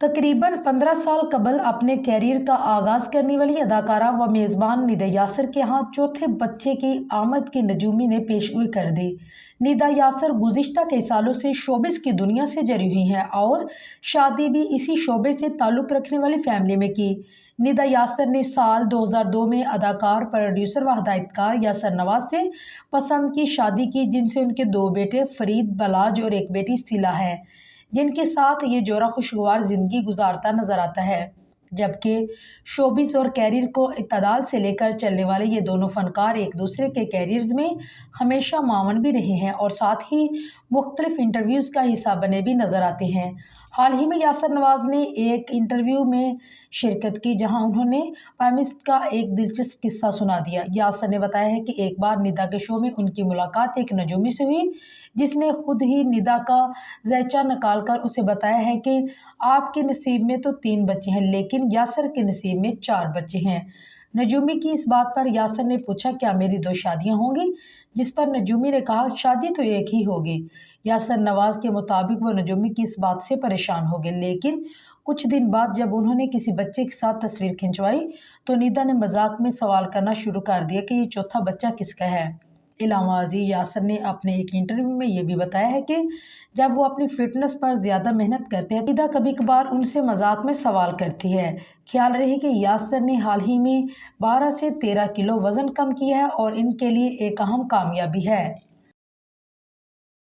तकरीबन 15 साल कबल अपने कैरियर का आगाज करने वाली अदाकारा व मेज़बान निदा यासर के यहाँ चौथे बच्चे की आमद की नजूमी ने पेशगोई कर दी। निदा यासर गुज़िश्ता कई सालों से शोबिस की दुनिया से जड़ी हुई हैं और शादी भी इसी शोबे से ताल्लुक़ रखने वाली फैमिली में की। निदा यासर ने साल 2002 में अदाकार, प्रोड्यूसर व हदायतकार यासर नवाज से पसंद की शादी की, जिनसे उनके 2 बेटे फरीद बलाज और एक बेटी सिला है, जिनके साथ ये जोड़ा खुशगवार ज़िंदगी गुजारता नजर आता है। जबकि शोबिस और कैरियर को इत्तदाल से लेकर चलने वाले ये दोनों फनकार एक दूसरे के कैरियर्स में हमेशा मावन भी रहे हैं और साथ ही मुख्तलिफ इंटरव्यूज़ का हिस्सा बने भी नज़र आते हैं। हाल ही में यासर नवाज ने एक इंटरव्यू में शिरकत की, जहां उन्होंने फेमिनिस्ट का एक दिलचस्प किस्सा सुना दिया। यासर ने बताया है कि एक बार निदा के शो में उनकी मुलाकात एक नजूमी से हुई, जिसने खुद ही निदा का ज़ैचा निकाल कर उसे बताया है कि आपके नसीब में तो 3 बच्चे हैं, लेकिन यासर के नसीब में 4 बच्चे हैं। नजूमी की इस बात पर यासर ने पूछा, क्या मेरी 2 शादियां होंगी? जिस पर नजूमी ने कहा, शादी तो एक ही होगी। यासर नवाज के मुताबिक वो नजूमी की इस बात से परेशान हो गए, लेकिन कुछ दिन बाद जब उन्होंने किसी बच्चे के साथ तस्वीर खिंचवाई तो निदा ने मजाक में सवाल करना शुरू कर दिया कि ये चौथा बच्चा किसका है। इलामाजी यासर ने अपने एक इंटरव्यू में ये भी बताया है कि जब वो अपनी फिटनेस पर ज़्यादा मेहनत करते हैं, निदा कभी कभार उनसे मजाक में सवाल करती है। ख्याल रहे कि यासर ने हाल ही में 12 से 13 किलो वज़न कम किया है और इनके लिए एक अहम कामयाबी है।